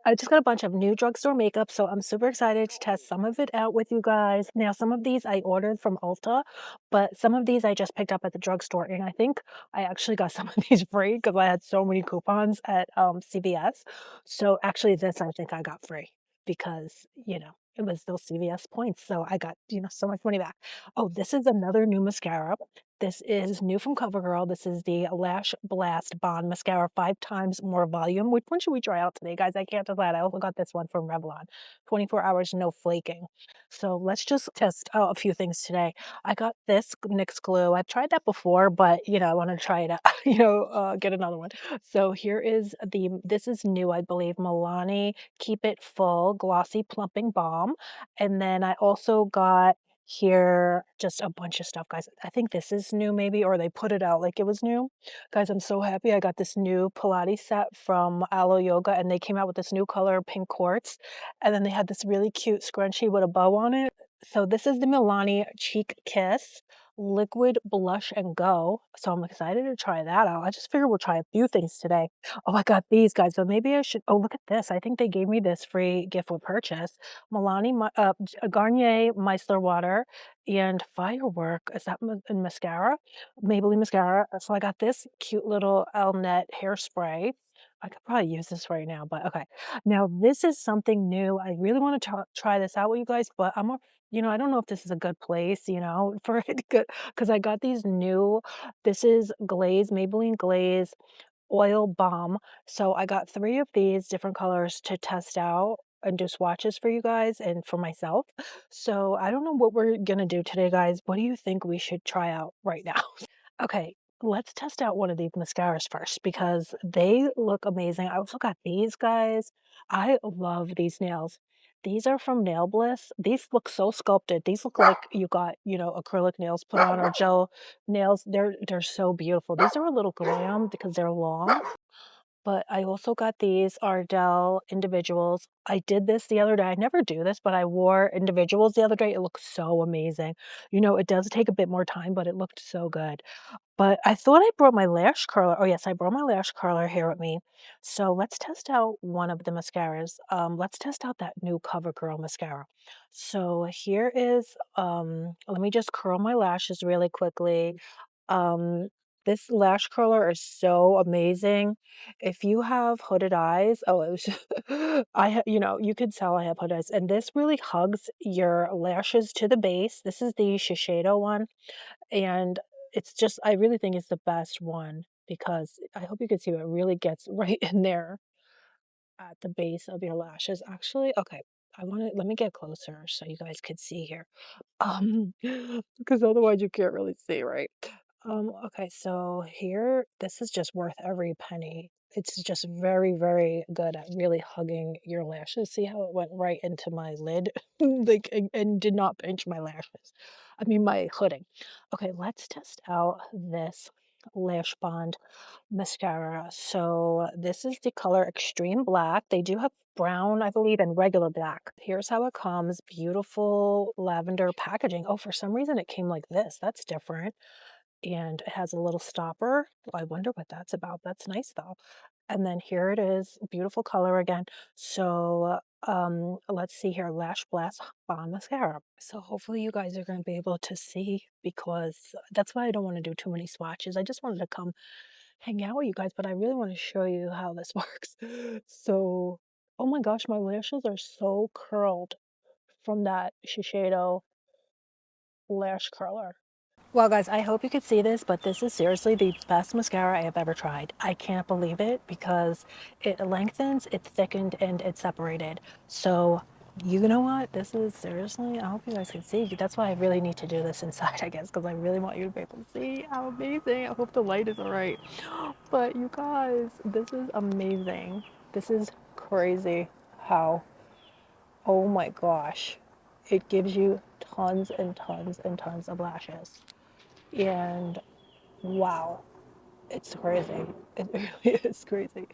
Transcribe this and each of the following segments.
I just got a bunch of new drugstore makeup, so I'm super excited to test some of it out with you guys. Now, some of these I ordered from Ulta, but some of these I just picked up at the drugstore, and I think I actually got some of these free because I had so many coupons at CVS. So actually, this I think I got free because it was those CVS points, so I got so much money back. Oh, this is another new mascara. This is new from Covergirl. This is the Lash Blast Bond Mascara, 5 times more volume. Which one should we try out today, guys? I can't decide. I also got this one from Revlon. 24 hours, no flaking. So let's just test out a few things today. I got this NYX glue. I've tried that before, but I want to try it out, get another one. So here is this is new, I believe, Milani Keep It Full Glossy Plumping Balm. And then I also got here just a bunch of stuff, guys. I think this is new maybe, or they put it out like it was new. Guys, I'm so happy. I got this new Pilates set from Alo Yoga, and they came out with this new color, pink quartz. And then they had this really cute scrunchie with a bow on it. So this is the Milani Cheek Kiss Liquid Blush and Go. So I'm excited to try that out. I just figured we'll try a few things today. Oh, I got these, guys. So maybe I should. Oh, look at this. I think they gave me this free gift with purchase. Garnier Micellar Water and Firework. Is that mascara? Maybelline mascara. So I got this cute little Elnet hairspray. I could probably use this right now, but okay. Now this is something new. I really want to try this out with you guys, but I don't know if this is a good place, for it because I got these new. This is Glaze, Maybelline Glaze Oil Balm. So I got 3 of these different colors to test out and do swatches for you guys and for myself. So I don't know what we're gonna do today, guys. What do you think we should try out right now? Okay, let's test out one of these mascaras first because they look amazing. I also got these, guys. I love these nails. These are from Nail Bliss. These look so sculpted. These look like you got, acrylic nails put on or gel nails. They're so beautiful. These are a little glam because they're long. But I also got these Ardell individuals. I did this the other day. I never do this, but I wore individuals the other day. It looked so amazing. It does take a bit more time, but it looked so good. But I thought I brought my lash curler. Oh, yes, I brought my lash curler here with me. So let's test out one of the mascaras. Let's test out that new CoverGirl mascara. So here is, let me just curl my lashes really quickly. Um, this lash curler is so amazing. If you have hooded eyes, oh, it was you could tell I have hooded eyes, and this really hugs your lashes to the base. This is the Shiseido one, and it's just I really think it's the best one because I hope you can see it really gets right in there at the base of your lashes. Actually, okay, let me get closer so you guys could see here. Because otherwise you can't really see, right? Okay, so here, this is just worth every penny. It's just very, very good at really hugging your lashes. See how it went right into my lid? Like, and did not pinch my lashes. I mean, my hooding. Okay, let's test out this Lash Bond mascara. So this is the color Extreme Black. They do have brown, I believe, and regular black. Here's how it comes. Beautiful lavender packaging. Oh, for some reason it came like this. That's different. And it has a little stopper. I wonder what that's about. That's nice though. And then here it is. Beautiful color again. So let's see here. Lash Blast Balm Mascara. So hopefully you guys are going to be able to see because that's why I don't want to do too many swatches. I just wanted to come hang out with you guys, but I really want to show you how this works. So, oh my gosh, my lashes are so curled from that Shiseido lash curler. Well, guys, I hope you could see this, but this is seriously the best mascara I have ever tried. I can't believe it because it lengthens, it thickened, and it separated. So, you know what? This is seriously, I hope you guys can see. That's why I really need to do this inside, I guess, because I really want you to be able to see how amazing. I hope the light is all right. But you guys, this is amazing. This is crazy how, oh my gosh, it gives you tons and tons and tons of lashes. And wow, it's crazy. It really is crazy.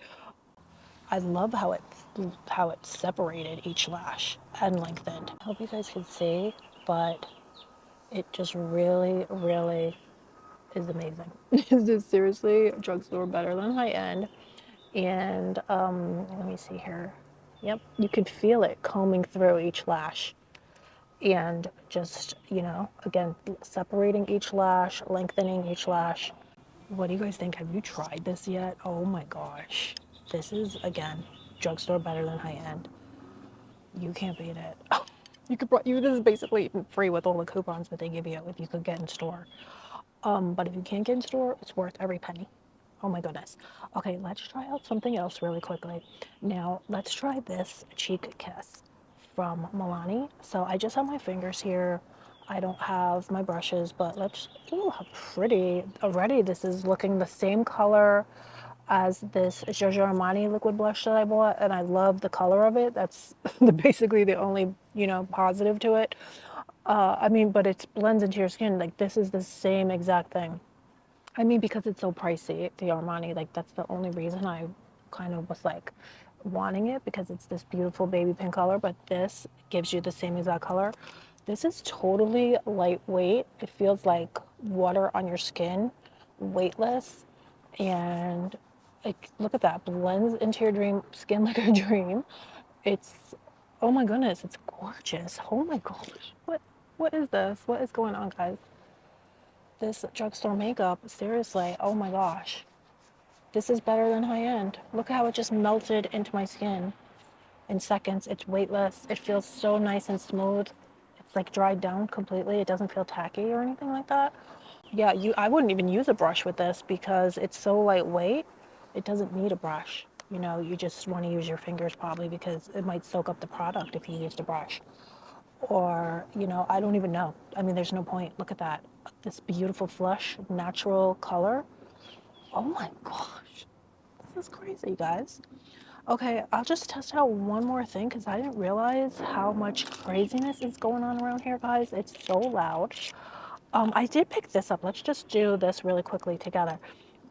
I love how it separated each lash and lengthened. I hope you guys can see, but it just really, really is amazing. This is seriously drugstore better than high end. And let me see here. Yep, you could feel it combing through each lash and just, you know, again, separating each lash, lengthening each lash. What do you guys think? Have you tried this yet? Oh my gosh. This is, again, drugstore better than high end. You can't beat it. You could, this is basically free with all the coupons that they give you if you could get in store. But if you can't get in store, it's worth every penny. Oh my goodness. Okay, let's try out something else really quickly. Now, let's try this cheek kiss from Milani. So I just have my fingers here. I don't have my brushes, but let's, ooh, how pretty. Already this is looking the same color as this Giorgio Armani liquid blush that I bought, and I love the color of it. That's basically the only, you know, positive to it. I mean, but it blends into your skin. Like this is the same exact thing. I mean, because it's so pricey, the Armani, like that's the only reason I kind of was like wanting it, because it's this beautiful baby pink color, but this gives you the same exact color. This is totally lightweight. It feels like water on your skin, weightless, and like look at that, blends into your dream skin like a dream. It's, oh my goodness, it's gorgeous. Oh my gosh, what is this? What is going on, guys? This drugstore makeup, seriously, oh my gosh. This is better than high end. Look how it just melted into my skin in seconds. It's weightless. It feels so nice and smooth. It's like dried down completely. It doesn't feel tacky or anything like that. Yeah, I wouldn't even use a brush with this because it's so lightweight. It doesn't need a brush. You know, you just want to use your fingers probably because it might soak up the product if you used a brush. Or, you know, I don't even know. I mean, there's no point. Look at that. This beautiful flush, natural color. Oh my gosh. This is crazy, guys. Okay, I'll just test out one more thing because I didn't realize how much craziness is going on around here, guys. It's so loud. I did pick this up. Let's just do this really quickly together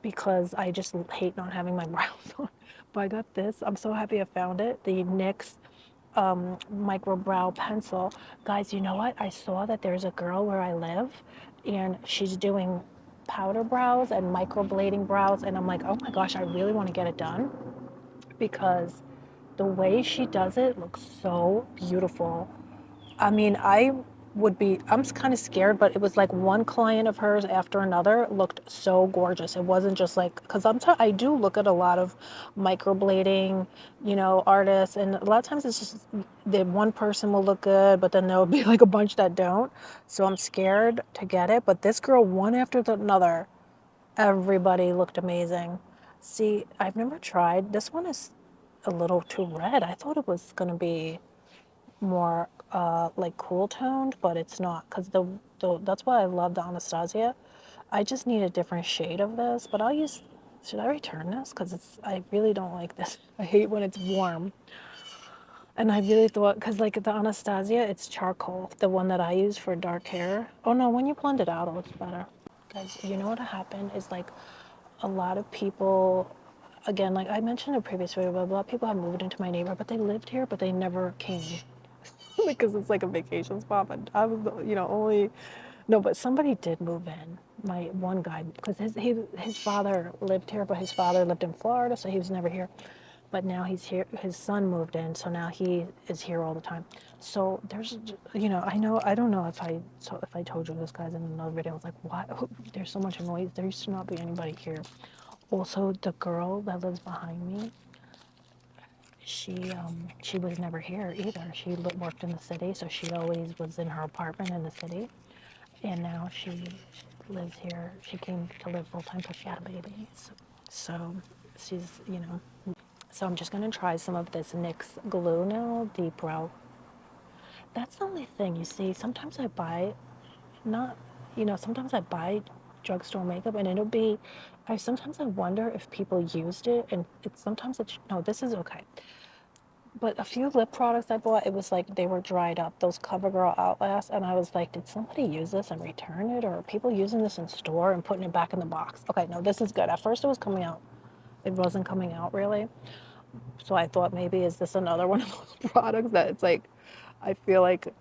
because I just hate not having my brows on. But I got this. I'm so happy I found it. The NYX micro brow pencil. Guys, you know what? I saw that there's a girl where I live and she's doing powder brows and microblading brows. And I'm like, oh my gosh, I really want to get it done because the way she does it looks so beautiful. I mean, I'm kind of scared, but it was like one client of hers after another looked so gorgeous. It wasn't just like, because I do look at a lot of microblading, you know, artists, and a lot of times it's just the one person will look good, but then there'll be like a bunch that don't. So I'm scared to get it. But this girl, one after another, everybody looked amazing. See, I've never tried. This one is a little too red. I thought it was gonna be more like cool toned, but it's not because that's why I love the Anastasia. I just need a different shade of this, but I'll use. Should I return this? Because I really don't like this. I hate when it's warm. And I really thought, because like the Anastasia, it's charcoal, the one that I use for dark hair. Oh no, when you blend it out, it looks better. Guys, you know what happened is like a lot of people, again, like I mentioned in a previous video, but a lot of people have moved into my neighborhood, but they lived here, but they never came. Because it's like a vacation spot, but I was, you know, only, no, but somebody did move in. My one guy, because his father lived here, but his father lived in Florida, so he was never here. But now he's here. His son moved in, so now he is here all the time. So there's, you know, I don't know if I told you this, guys, in another video. I was like, why? There's so much noise. There used to not be anybody here. Also, the girl that lives behind me, she was never here either. She worked in the city, so she always was in her apartment in the city, and now she lives here. She came to live full time because she had a baby. So she's, you know. So I'm just gonna try some of this NYX glue now, the brow. That's the only thing, you see. Sometimes I buy, not, you know, sometimes I buy drugstore makeup and it'll be, sometimes I wonder if people used it and no, this is okay. But a few lip products I bought, it was like they were dried up, those CoverGirl Outlast, and I was like, did somebody use this and return it? Or are people using this in store and putting it back in the box? Okay, no, this is good. At first it was coming out. It wasn't coming out really. So I thought maybe is this another one of those products that it's like, I feel like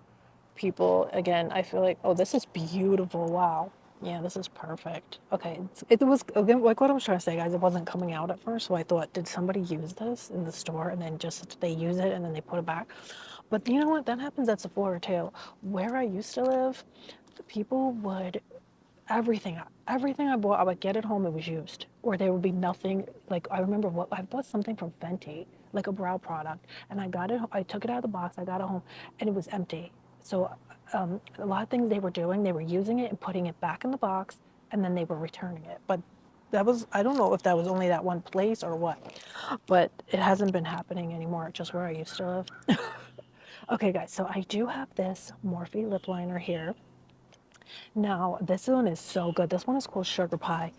people, again, I feel like, oh, this is beautiful, wow. Yeah, this is perfect. Okay, it was, again, like what I was trying to say, guys, it wasn't coming out at first, so I thought, did somebody use this in the store and then just they use it and then they put it back? But you know what? That happens at Sephora too. Where I used to live, people would everything I bought, I would get it home, it was used. Or there would be nothing, like I remember what I bought something from Fenty, like a brow product, and I took it out of the box, I got it home, and it was empty. So a lot of things they were doing, they were using it and putting it back in the box, and then they were returning it. But that was, I don't know if that was only that one place or what, but it hasn't been happening anymore, just where I used to live. Okay, guys, so I do have this Morphe lip liner here. Now, this one is so good. This one is called Sugar Pie.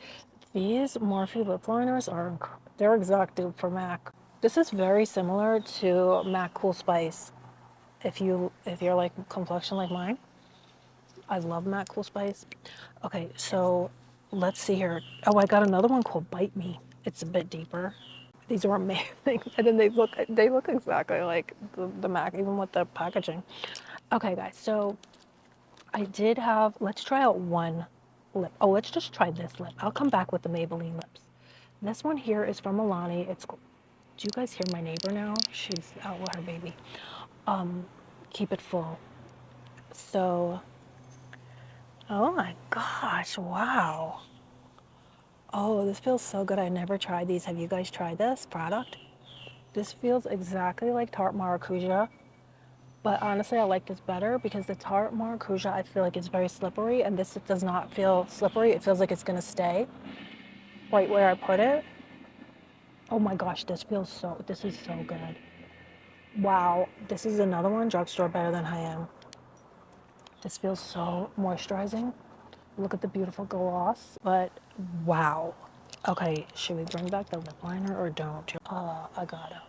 These Morphe lip liners are, they're exact dupe for MAC. This is very similar to MAC Cool Spice. If you're like complexion like mine, I love MAC Cool Spice. Okay, so let's see here. Oh, I got another one called Bite Me. It's a bit deeper. These are amazing, and then they look exactly like the MAC, even with the packaging. Okay, guys, so I did have, let's try out one lip. Oh, let's just try this lip. I'll come back with the Maybelline lips. This one here is from Milani. Do you guys hear my neighbor now? She's out with her baby. Keep it full. So, oh my gosh, wow. Oh, this feels so good. I never tried these. Have you guys tried this product? This feels exactly like Tarte Maracuja. But honestly, I like this better because the Tarte Maracuja, I feel like it's very slippery, and this does not feel slippery. It feels like it's gonna stay right where I put it. Oh my gosh, this is so good. Wow, this is another one, Drugstore better than high-end. This feels so moisturizing. Look at the beautiful gloss, but wow. Okay, should we bring back the lip liner or don't? I gotta.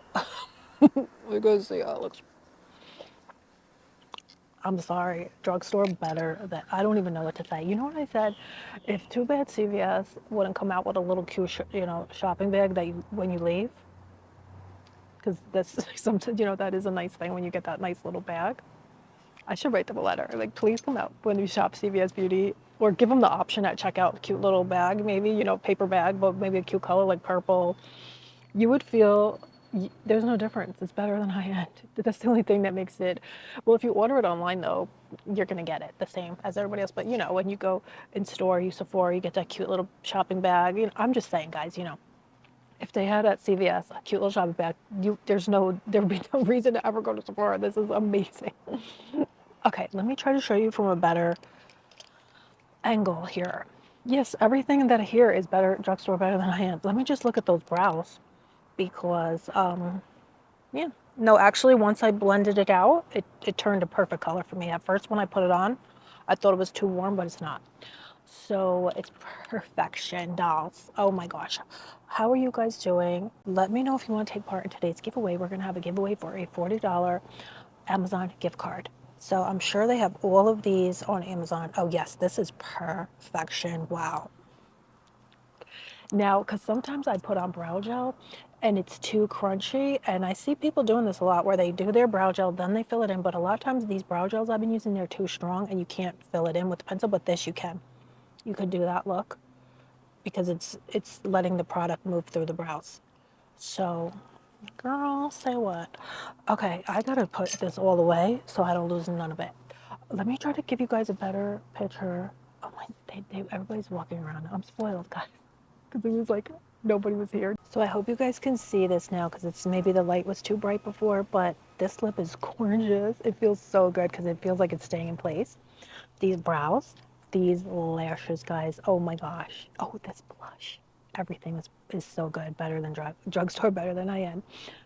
We're gonna see how it looks. I'm sorry, Drugstore better than, I don't even know what to say. You know what I said? If too bad CVS wouldn't come out with a little cute, shopping bag that when you leave, because that's sometimes, that is a nice thing when you get that nice little bag. I should write them a letter. Like, please come out when you shop CVS Beauty, or give them the option at checkout, cute little bag, maybe, paper bag, but maybe a cute color like purple. You would feel there's no difference. It's better than high end. That's the only thing that makes it. Well, if you order it online, though, you're gonna get it the same as everybody else. But when you go in store, you Sephora, you get that cute little shopping bag. I'm just saying, guys. If they had at CVS a cute little shopping bag, there would be no reason to ever go to Sephora. This is amazing. Okay, let me try to show you from a better angle here. Yes, everything that I hear is better, Drugstore better than high end. Let me just look at those brows because yeah. No, actually, once I blended it out, it turned a perfect color for me. At first, when I put it on, I thought it was too warm, but it's not. So it's perfection, dolls. Oh my gosh. How are you guys doing? Let me know if you want to take part in today's giveaway. We're going to have a giveaway for a $40 Amazon gift card. So I'm sure they have all of these on Amazon. Oh yes, this is perfection. Wow. Now, because sometimes I put on brow gel and it's too crunchy, and I see people doing this a lot where they do their brow gel, then they fill it in, but a lot of times these brow gels I've been using, they're too strong and you can't fill it in with the pencil, but this you can. You could do that look because it's letting the product move through the brows. So, girl, say what? Okay, I gotta put this all the way so I don't lose none of it. Let me try to give you guys a better picture. Oh my, everybody's walking around. I'm spoiled, guys, because it was like nobody was here. So I hope you guys can see this now because maybe the light was too bright before, but this lip is gorgeous. It feels so good because it feels like it's staying in place. These brows, these lashes, guys. Oh my gosh. Oh, this blush. Everything is so good. Better than drugstore, better than high-end.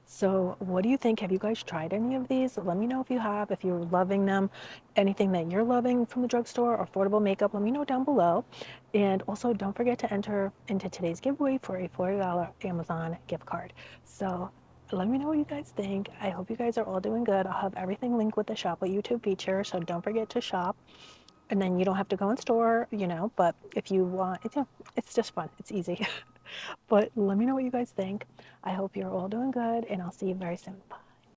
So what do you think? Have you guys tried any of these? Let me know if you have, if you're loving them. Anything that you're loving from the drugstore, affordable makeup, let me know down below. And also don't forget to enter into today's giveaway for a $40 Amazon gift card. So let me know what you guys think. I hope you guys are all doing good. I'll have everything linked with the shop with YouTube feature, so don't forget to shop. And then you don't have to go in store, but if you want, it's just fun. It's easy. But let me know what you guys think. I hope you're all doing good, and I'll see you very soon. Bye.